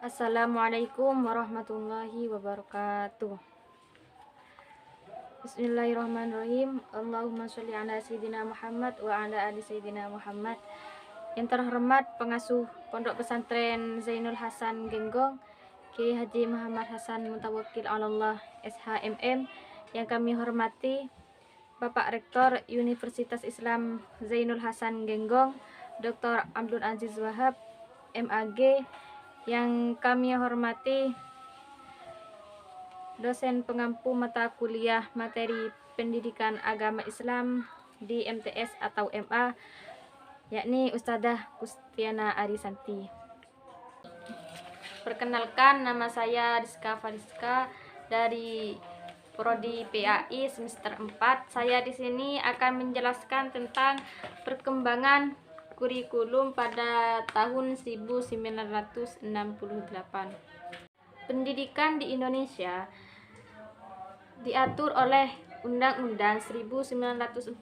Assalamualaikum warahmatullahi wabarakatuh. Bismillahirrahmanirrahim. Allahumma sholli ala sayyidina Muhammad wa ala ali sayyidina Muhammad. Yang terhormat pengasuh Pondok Pesantren Zainul Hasan Genggong, Kiai Haji Muhammad Hasan Mutawakkil Allah SHMM. Yang kami hormati Bapak Rektor Universitas Islam Zainul Hasan Genggong, Dr. Abdul Aziz Wahab MAG. Yang kami hormati dosen pengampu mata kuliah materi pendidikan agama Islam di MTS atau MA, yakni Ustadzah Kustiana Arisanti. Perkenalkan, nama saya Rizka Fariska dari Prodi PAI semester 4. Saya di sini akan menjelaskan tentang perkembangan kurikulum pada tahun 1968. Pendidikan di Indonesia diatur oleh Undang-Undang 1945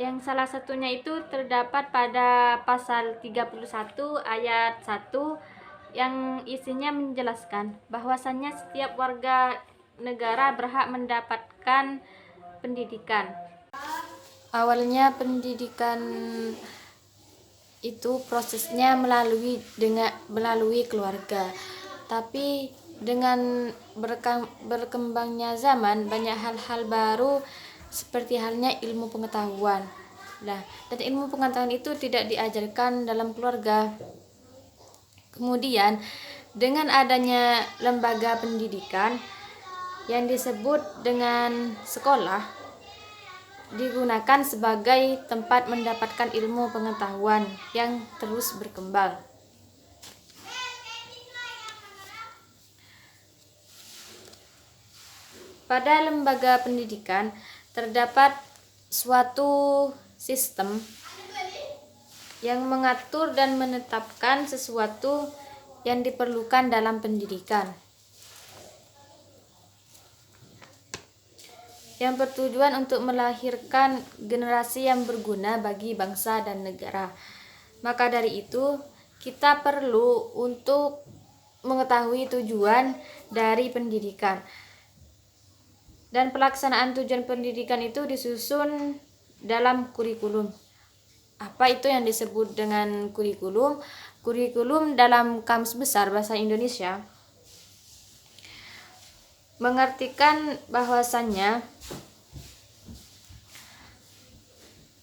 yang salah satunya itu terdapat pada pasal 31 ayat 1 yang isinya menjelaskan bahwasannya setiap warga negara berhak mendapatkan pendidikan. Awalnya pendidikan itu prosesnya melalui keluarga, tapi dengan berkembangnya zaman banyak hal-hal baru seperti halnya ilmu pengetahuan. Nah, dan ilmu pengetahuan itu tidak diajarkan dalam keluarga. Kemudian dengan adanya lembaga pendidikan yang disebut dengan sekolah digunakan sebagai tempat mendapatkan ilmu pengetahuan yang terus berkembang. Pada lembaga pendidikan terdapat suatu sistem yang mengatur dan menetapkan sesuatu yang diperlukan dalam pendidikan, yang bertujuan untuk melahirkan generasi yang berguna bagi bangsa dan negara. Maka dari itu, kita perlu untuk mengetahui tujuan dari pendidikan. Dan pelaksanaan tujuan pendidikan itu disusun dalam kurikulum. Apa itu yang disebut dengan kurikulum? Kurikulum dalam Kamus Besar Bahasa Indonesia mengartikan bahwasannya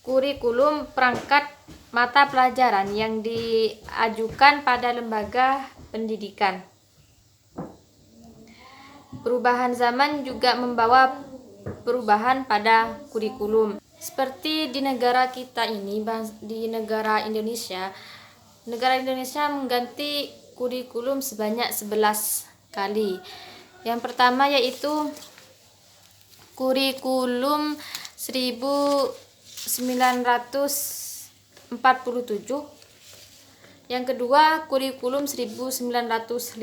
kurikulum perangkat mata pelajaran yang diajukan pada lembaga pendidikan. Perubahan zaman juga membawa perubahan pada kurikulum. Seperti di negara kita ini, di negara Indonesia mengganti kurikulum sebanyak 11 kali. Yang pertama yaitu kurikulum 1947. Yang kedua kurikulum 1952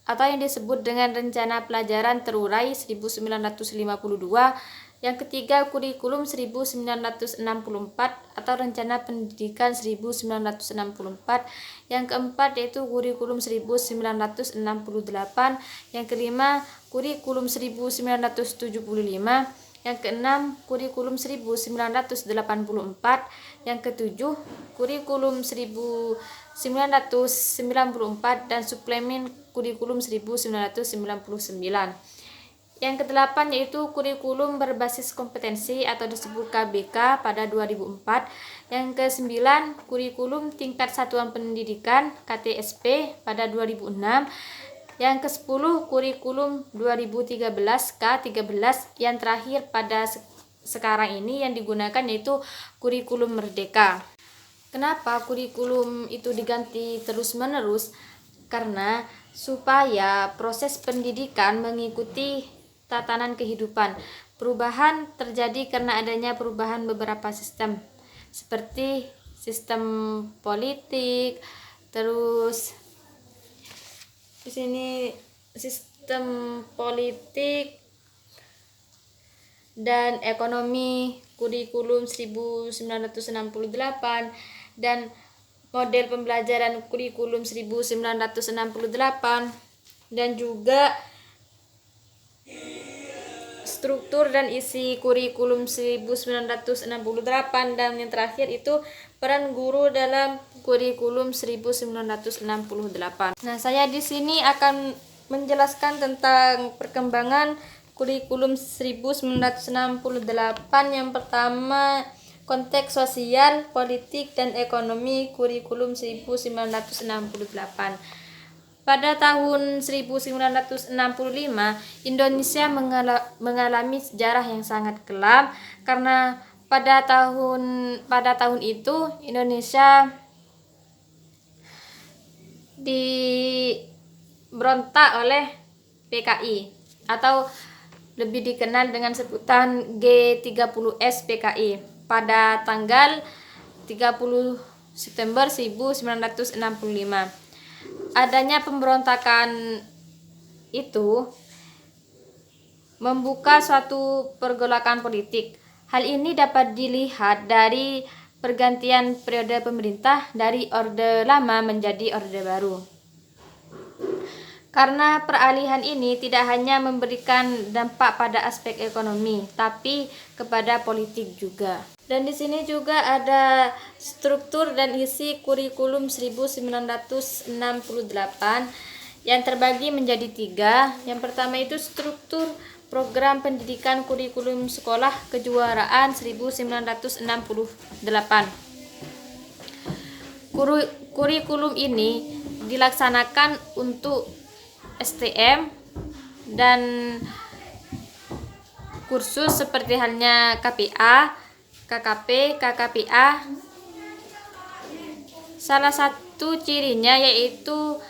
atau yang disebut dengan Rencana Pelajaran Terurai 1952. Yang ketiga kurikulum 1964 atau Rencana Pendidikan 1964. Yang keempat yaitu kurikulum 1968. Yang kelima kurikulum 1975. Yang keenam kurikulum 1984. Yang ketujuh kurikulum 1994 dan suplemen kurikulum 1999. Yang kedelapan yaitu kurikulum berbasis kompetensi atau disebut KBK pada 2004. Yang kesembilan kurikulum tingkat satuan pendidikan KTSP pada 2006. Yang ke-10 kurikulum 2013 K13. Yang terakhir pada sekarang ini yang digunakan yaitu kurikulum Merdeka. Kenapa kurikulum itu diganti terus-menerus? Karena supaya proses pendidikan mengikuti tatanan kehidupan. Perubahan terjadi karena adanya perubahan beberapa sistem, seperti sistem politik, terus di sini sistem politik dan ekonomi kurikulum 1968 dan model pembelajaran kurikulum 1968 dan juga struktur dan isi kurikulum 1968, dan yang terakhir itu peran guru dalam kurikulum 1968. Nah, saya di sini akan menjelaskan tentang perkembangan kurikulum 1968. Yang pertama, konteks sosial, politik, dan ekonomi kurikulum 1968. Pada tahun 1965, Indonesia mengalami sejarah yang sangat kelam karena pada tahun itu Indonesia diberontak oleh PKI atau lebih dikenal dengan sebutan G30S PKI pada tanggal 30 September 1965. Adanya pemberontakan itu membuka suatu pergolakan politik. Hal ini dapat dilihat dari pergantian periode pemerintah dari Orde Lama menjadi Orde Baru. Karena peralihan ini tidak hanya memberikan dampak pada aspek ekonomi, tapi kepada politik juga. Dan di sini juga ada struktur dan isi kurikulum 1968 yang terbagi menjadi 3. Yang pertama itu struktur program pendidikan kurikulum sekolah kejuaraan 1968. Kurikulum ini dilaksanakan untuk STM dan kursus seperti halnya KPA, KKP, KKPA. Salah satu cirinya yaitu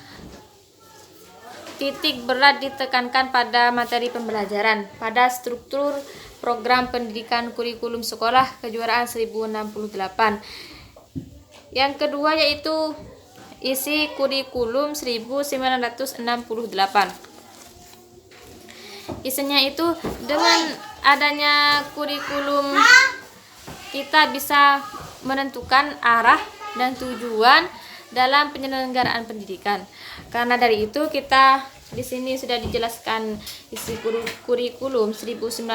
titik berat ditekankan pada materi pembelajaran pada struktur program pendidikan kurikulum sekolah kejuaraan 1068. Yang kedua yaitu isi kurikulum 1968. Isinya itu dengan adanya kurikulum kita bisa menentukan arah dan tujuan dalam penyelenggaraan pendidikan. Karena dari itu kita di sini sudah dijelaskan isi kurikulum 1968,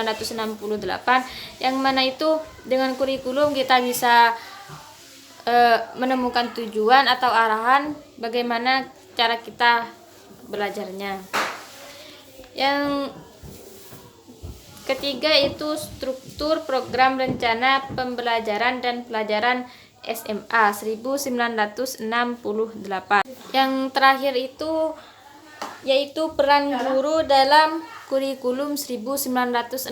yang mana itu dengan kurikulum kita bisa menemukan tujuan atau arahan bagaimana cara kita belajarnya. Yang ketiga itu struktur program rencana pembelajaran dan pelajaran SMA 1968. Yang terakhir itu yaitu peran guru dalam kurikulum 1968.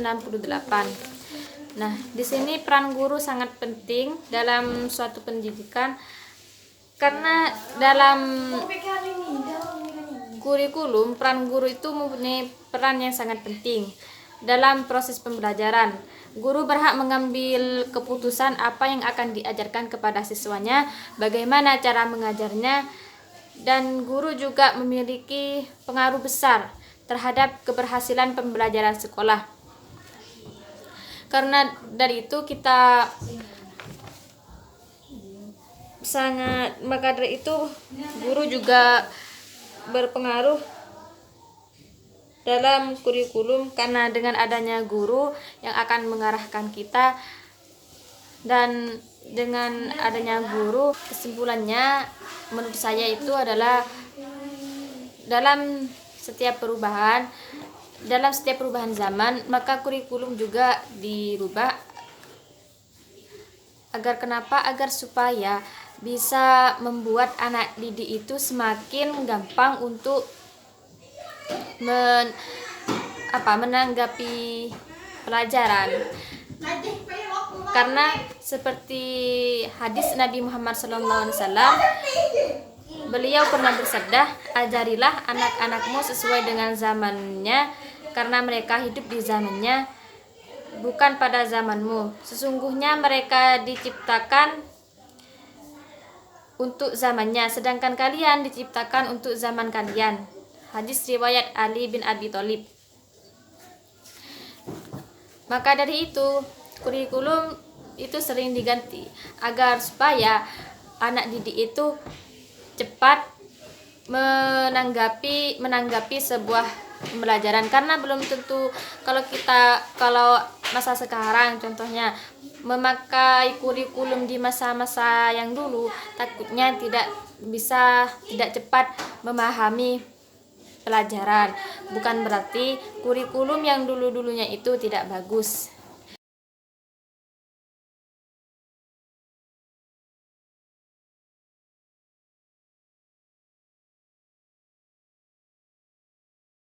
Nah, di sini peran guru sangat penting dalam suatu pendidikan karena dalam kurikulum peran guru itu mempunyai peran yang sangat penting dalam proses pembelajaran. Guru berhak mengambil keputusan apa yang akan diajarkan kepada siswanya, bagaimana cara mengajarnya, dan guru juga memiliki pengaruh besar terhadap keberhasilan pembelajaran sekolah. Karena dari itu maka dari itu guru juga berpengaruh dalam kurikulum, karena dengan adanya guru yang akan mengarahkan kita, dan dengan adanya guru, kesimpulannya menurut saya itu adalah dalam setiap perubahan zaman, maka kurikulum juga dirubah agar supaya bisa membuat anak didik itu semakin gampang untuk menanggapi pelajaran. Karena seperti hadis Nabi Muhammad SAW, beliau pernah bersabda, ajarilah anak-anakmu sesuai dengan zamannya, karena mereka hidup di zamannya, bukan pada zamanmu. Sesungguhnya mereka diciptakan untuk zamannya, sedangkan kalian diciptakan untuk zaman kalian. Hadis riwayat Ali bin Abi Thalib. Maka dari itu kurikulum itu sering diganti agar supaya anak didik itu cepat menanggapi sebuah pembelajaran, karena belum tentu kalau masa sekarang contohnya memakai kurikulum di masa-masa yang dulu, takutnya tidak cepat memahami pelajaran. Bukan berarti kurikulum yang dulu-dulunya itu tidak bagus,